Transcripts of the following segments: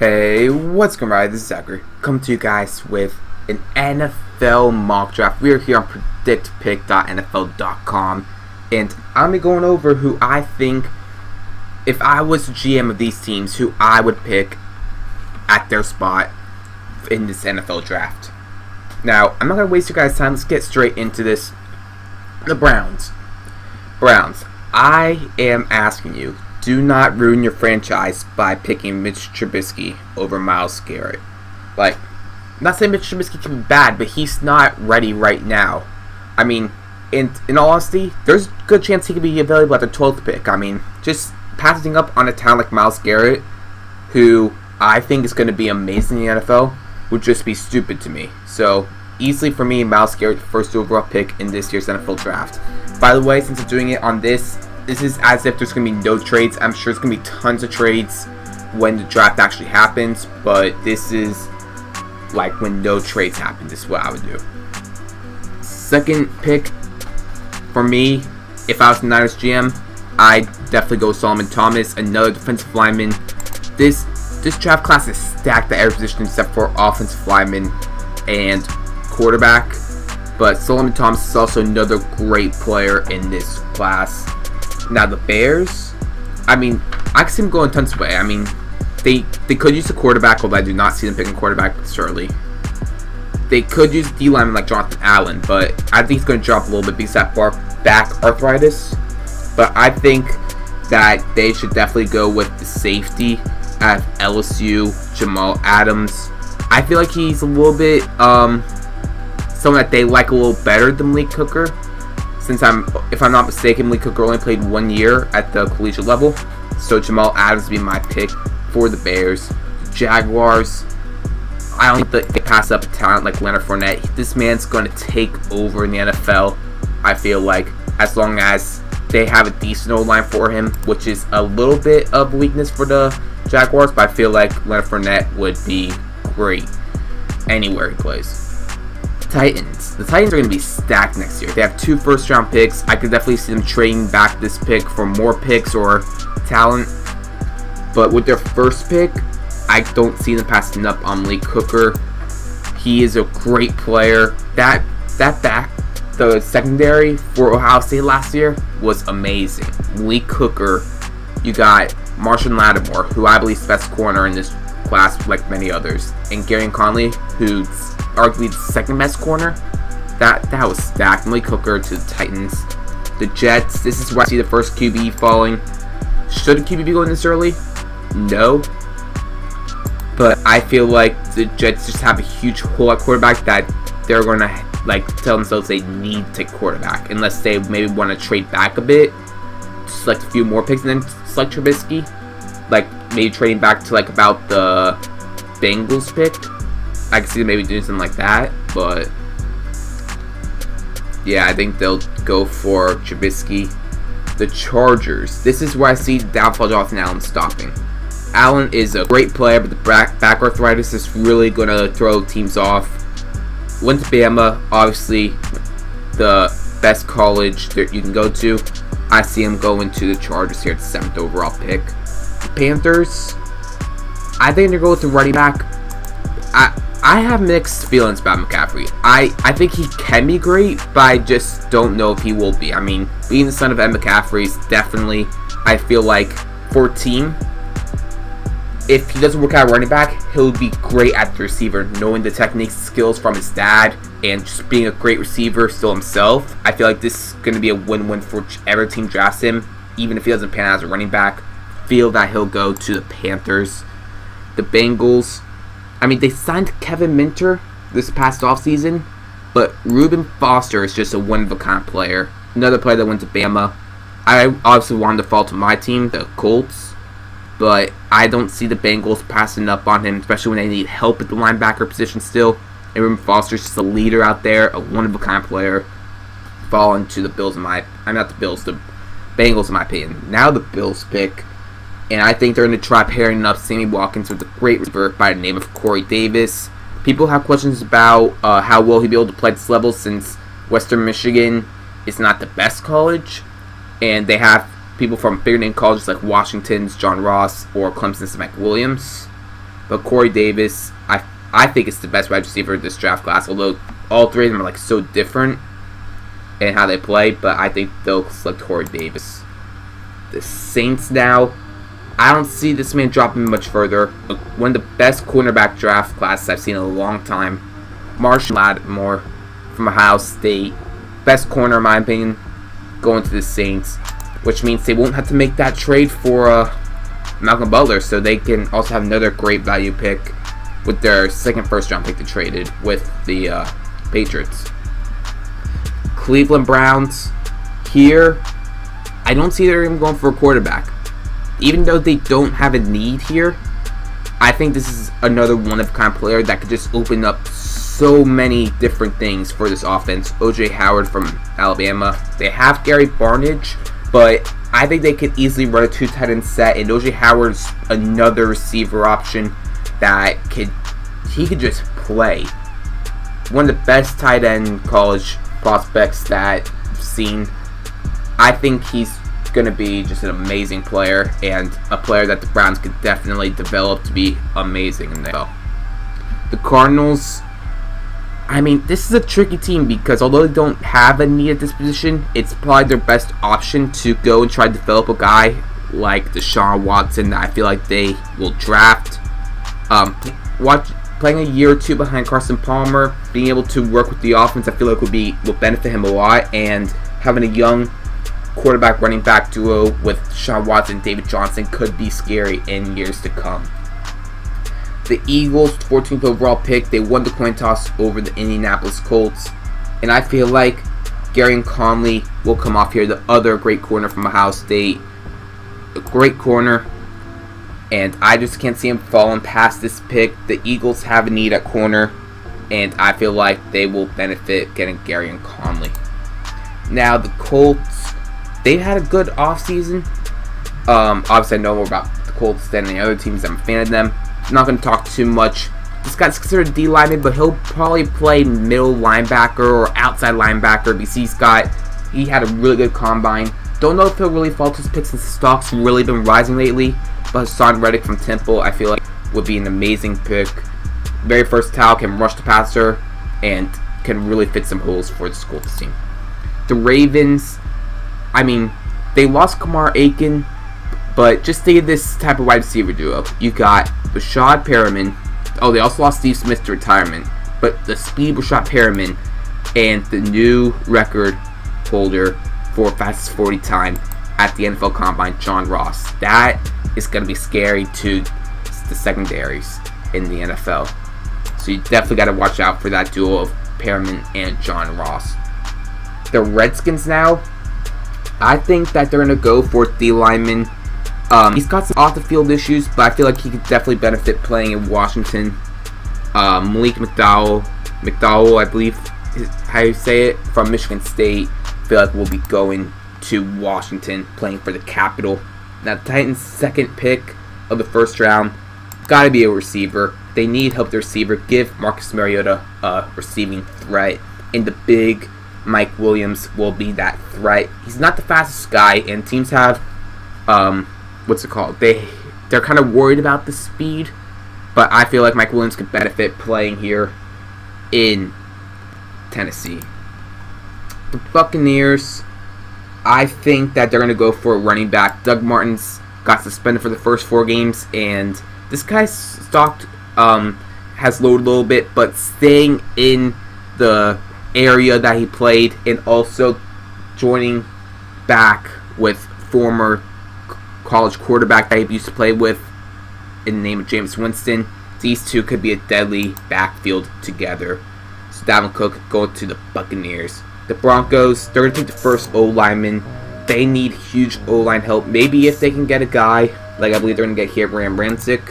Hey, what's going on? This is Zachary. Come to you guys with an NFL mock draft. We are here on predictpick.nfl.com, and I'm be going over who I think, if I was GM of these teams, who I would pick at their spot in this NFL draft. Now, I'm not going to waste your guys' time. Let's get straight into this. The Browns. I am asking you, do not ruin your franchise by picking Mitch Trubisky over Myles Garrett. Like, I'm not saying Mitch Trubisky can be bad, but he's not ready right now. I mean, in all honesty, there's a good chance he could be available at the 12th pick. I mean, just passing up on a talent like Myles Garrett, who I think is going to be amazing in the NFL, would just be stupid to me. So, easily for me, Myles Garrett, first overall pick in this year's NFL draft. By the way, since I'm doing it on this is as if there's going to be no trades. I'm sure there's going to be tons of trades when the draft actually happens, but this is like when no trades happen. This is what I would do. Second pick for me, if I was the Niners GM, I'd definitely go Solomon Thomas, another defensive lineman. This draft class is stacked at every position except for offensive lineman and quarterback, but Solomon Thomas is also another great player in this class. Now the Bears, I mean, I can see them going tons of way. I mean, they could use a quarterback, although I do not see them picking a quarterback, surely. They could use a D-lineman like Jonathan Allen, but I think he's going to drop a little bit because of that back arthritis. But I think that they should definitely go with the safety at LSU, Jamal Adams. I feel like he's a little bit someone that they like a little better than Malik Hooker. Since if I'm not mistaken, Malik Hooker only played 1 year at the collegiate level. So Jamal Adams would be my pick for the Bears. Jaguars, I don't think they pass up a talent like Leonard Fournette. This man's going to take over in the NFL, I feel like, as long as they have a decent O-line for him, which is a little bit of weakness for the Jaguars, but I feel like Leonard Fournette would be great anywhere he plays. Titans. The Titans are going to be stacked next year. They have 2 first-round picks. I could definitely see them trading back this pick for more picks or talent. But with their first pick, I don't see them passing up on Malik Hooker. He is a great player. That back, the secondary for Ohio State last year was amazing. Malik Hooker, you got Marshawn Lattimore, who I believe is the best corner in this class, like many others, and Gary Conley, who's arguably the second best corner. That was stacked. Malik Hooker to the Titans. The Jets, this is where I see the first QB falling. Should a QB be going this early? No. But I feel like the Jets just have a huge hole at quarterback that they're going to like tell themselves they need to take quarterback, unless they maybe want to trade back a bit, select a few more picks, and then select Trubisky. Like maybe trading back to like about the Bengals pick. I can see them maybe doing something like that, but yeah, I think they'll go for Trubisky. The Chargers. This is where I see the downfall of Jonathan Allen stopping. Allen is a great player, but the back arthritis is really going to throw teams off. Went to Bama, obviously the best college that you can go to. I see him going to the Chargers here at the 7th overall pick. The Panthers, I think they're going with the running back. I have mixed feelings about McCaffrey. I think he can be great, but I just don't know if he will be. I mean, being the son of McCaffrey is definitely, I feel like, for a team, if he doesn't work out running back, he'll be great at the receiver, knowing the techniques and skills from his dad, and just being a great receiver still himself. I feel like this is going to be a win-win for whichever team drafts him, even if he doesn't pan out as a running back. Feel that he'll go to the Panthers. The Bengals, I mean, they signed Kevin Minter this past offseason, but Reuben Foster is just a one-of-a-kind player. Another player that went to Bama. I obviously wanted to fall to my team, the Colts, but I don't see the Bengals passing up on him, especially when they need help at the linebacker position still. And Reuben Foster's just a leader out there, a one-of-a-kind player. Falling to the Bills, the Bengals, in my opinion. Now the Bills pick. And I think they're going to try pairing up Sammy Watkins with a great receiver by the name of Corey Davis. People have questions about how well he'll be able to play at this level, since Western Michigan is not the best college. And they have people from bigger name colleges like Washington's John Ross or Clemson's Mike Williams. But Corey Davis, I think it's the best wide receiver in this draft class, although all three of them are like so different in how they play, but I think they'll select Corey Davis. The Saints now, I don't see this man dropping much further. One of the best cornerback draft classes I've seen in a long time. Marshall Lattimore from Ohio State, best corner in my opinion, going to the Saints, which means they won't have to make that trade for Malcolm Butler, so they can also have another great value pick with their second first-round pick they traded with the Patriots. Cleveland Browns, here, I don't see them going for a quarterback. Even though they don't have a need here, I think this is another one-of-a-kind player that could just open up so many different things for this offense. O.J. Howard from Alabama. They have Gary Barnidge, but I think they could easily run a 2 tight end set, and O.J. Howard's another receiver option that he could just play. One of the best tight end college prospects that I've seen. I think he's going to be just an amazing player, and a player that the Browns could definitely develop to be amazing in the NFL. The Cardinals, I mean, this is a tricky team because although they don't have a need at this position, it's probably their best option to go and try to develop a guy like Deshaun Watson that I feel like they will draft. Playing a year or two behind Carson Palmer, being able to work with the offense, I feel like will benefit him a lot, and having a young quarterback running back duo with Deshaun Watson and David Johnson could be scary in years to come. The Eagles, 14th overall pick, they won the coin toss over the Indianapolis Colts, and I feel like Gary Conley will come off here, the other great corner from Ohio State. A great corner, and I just can't see him falling past this pick. The Eagles have a need at corner, and I feel like they will benefit getting Gary and Conley. Now the Colts, they've had a good offseason. Obviously I know more about the Colts than any other teams. I'm a fan of them. I'm not going to talk too much. This guy's considered a D lineman, but he'll probably play middle linebacker or outside linebacker because he had a really good combine. Don't know if he'll really fall to his picks since the stock's really been rising lately. But Hassan Reddick from Temple, I feel like would be an amazing pick. Very versatile, can rush the passer, and can really fit some holes for the Colts team. The Ravens, I mean, they lost Kamar Aiken, but just stay this type of wide receiver duo. You got Rashad Perriman. Oh, they also lost Steve Smith to retirement. But the speed Rashad Perriman and the new record holder for fastest 40 time at the NFL Combine, John Ross. That is going to be scary to the secondaries in the NFL. So you definitely got to watch out for that duo of Perriman and John Ross. The Redskins now, I think that they're going to go for D lineman. He's got some off the field issues, but I feel like he could definitely benefit playing in Washington. Malik McDowell, I believe is how you say it, from Michigan State, I feel like will be going to Washington, playing for the Capitol. Now the Titans' second pick of the first round, gotta be a receiver. They need help with the receiver. Give Marcus Mariota a receiving threat, and the big Mike Williams will be that threat. He's not the fastest guy, and teams have what's it called? They're kind of worried about the speed, but I feel like Mike Williams could benefit playing here in Tennessee. The Buccaneers, I think that they're going to go for a running back. Doug Martin's got suspended for the first 4 games, and this guy's stock has lowered a little bit, but staying in the area that he played and also joining back with former college quarterback that he used to play with in the name of Jameis Winston. These two could be a deadly backfield together. So Dalvin Cook going to the Buccaneers. The Broncos, they're going to take the first O-lineman. They need huge O-line help. Maybe if they can get a guy, like I believe they're going to get here, Graham Ramczyk.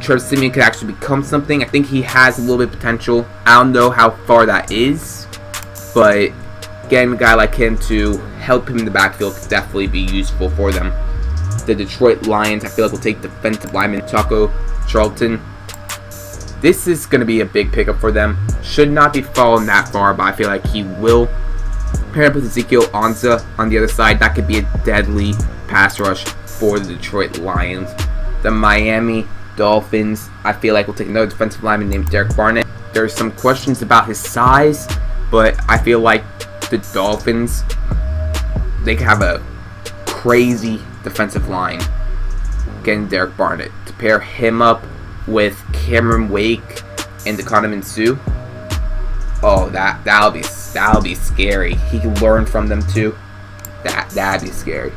Trevor Siemian could actually become something. I think he has a little bit of potential. I don't know how far that is, but getting a guy like him to help him in the backfield could definitely be useful for them. The Detroit Lions, I feel like, will take defensive lineman Taco Charlton. This is going to be a big pickup for them. Should not be falling that far, but I feel like he will. Pair up with Ezekiel Ansah on the other side. That could be a deadly pass rush for the Detroit Lions. The Miami Dolphins, I feel like, will take another defensive lineman named Derek Barnett. There's some questions about his size, but I feel like the Dolphins, they could have a crazy defensive line getting Derek Barnett. To pair him up with Cameron Wake and Donovan Sue, oh, that'll be scary. He can learn from them too. That'd be scary.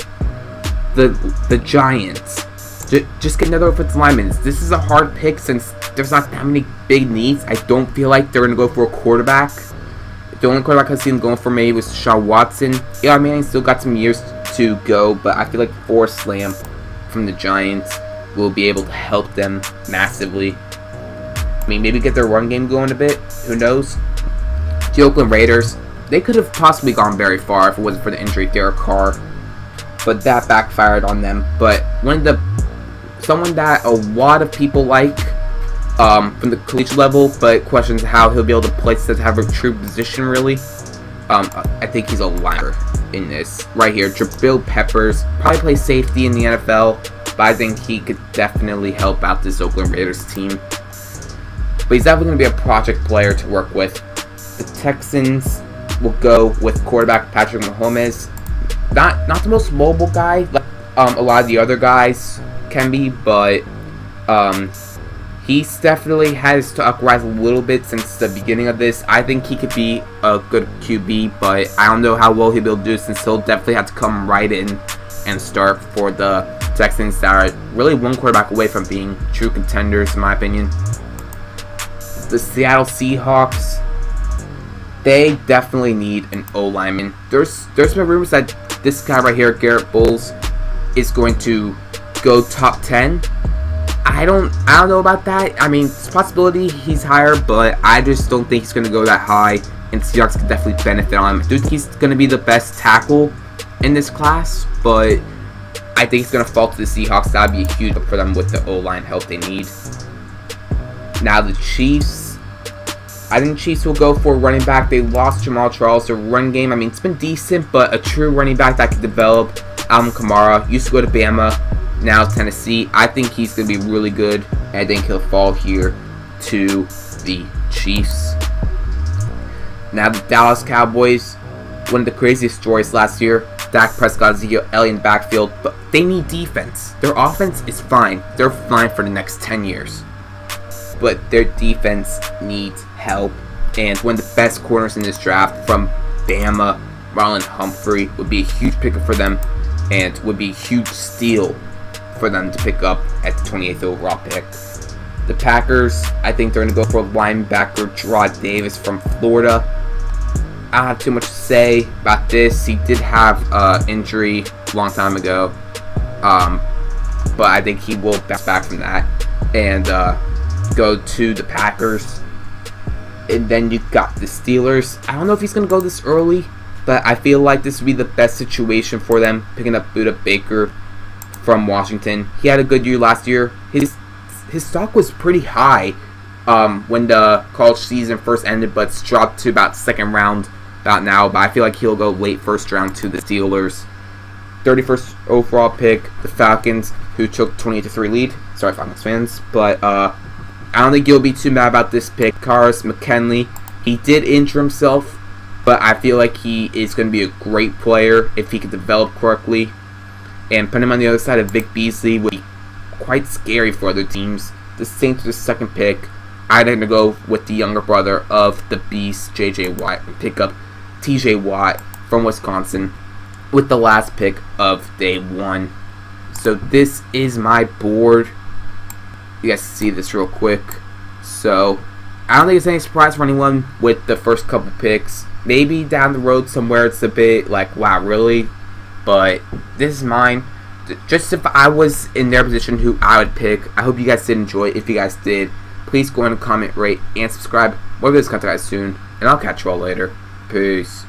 The Giants, just get another offensive lineman. This is a hard pick since there's not that many big needs. I don't feel like they're gonna go for a quarterback. The only quarterback I've seen going for me was Deshaun Watson. Yeah, Manning still got some years to go, but I feel like Forrest Lamb from the Giants will be able to help them massively. I mean, maybe get their run game going a bit. Who knows? The Oakland Raiders, they could have possibly gone very far if it wasn't for the injury of Derek Carr, but that backfired on them. But someone that a lot of people like from the collegiate level, but questions how he'll be able to play to have a true position really. I think he's a linebacker in this right here. Jabril Peppers probably plays safety in the NFL, but I think he could definitely help out this Oakland Raiders team. But he's definitely going to be a project player to work with. The Texans will go with quarterback Patrick Mahomes. Not the most mobile guy like a lot of the other guys can be, but he's definitely has to uprise a little bit since the beginning of this. I think he could be a good QB, but I don't know how well he'll be able to do since he'll definitely have to come right in and start for the Texans that are really one quarterback away from being true contenders in my opinion. The Seattle Seahawks, they definitely need an O-lineman. There's been rumors that this guy right here, Garrett Bowles, is going to go top 10. I don't know about that. I mean, it's a possibility he's higher, but I just don't think he's going to go that high, and Seahawks could definitely benefit on him. I do think he's going to be the best tackle in this class, but I think it's going to fall to the Seahawks. That would be a huge help for them with the O-line help they need. Now the Chiefs, I think the Chiefs will go for a running back. They lost Jamal Charles. Their run game, I mean, it's been decent, but a true running back that could develop. Alvin Kamara used to go to Bama, now Tennessee. I think he's going to be really good, and I think he'll fall here to the Chiefs. Now the Dallas Cowboys, one of the craziest stories last year. Dak Prescott, Ezekiel Elliott in the backfield, but they need defense. Their offense is fine. They're fine for the next 10 years. But their defense needs help, and one of the best corners in this draft from Bama, Marlon Humphrey, would be a huge pickup for them, and would be a huge steal for them to pick up at the 28th overall pick. The Packers, I think they're going to go for linebacker Jarrad Davis from Florida. I don't have too much to say about this. He did have an injury a long time ago, but I think he will bounce back from that and go to the Packers. And then you got the Steelers. I don't know if he's going to go this early, but I feel like this would be the best situation for them, picking up Budda Baker from Washington. He had a good year last year. His stock was pretty high when the college season first ended, but it's dropped to about second round about now. But I feel like he'll go late first round to the Steelers. 31st overall pick, the Falcons, who took 28-3 lead. Sorry, Falcons fans, but I don't think you'll be too mad about this pick. Karis McKinley, he did injure himself, but I feel like he is going to be a great player if he can develop correctly. And putting him on the other side of Vic Beasley would be quite scary for other teams. The Saints with the second pick, I'm going to go with the younger brother of the Beast, J.J. Watt, and pick up T.J. Watt from Wisconsin with the last pick of day one. So this is my board. You guys see this real quick. So I don't think it's any surprise for anyone with the first couple picks. Maybe down the road somewhere it's a bit like, wow, really? But this is mine. Just if I was in their position, who I would pick. I hope you guys did enjoy it. If you guys did, please go ahead and comment, rate, and subscribe. We'll get this content guys soon, and I'll catch you all later. Peace.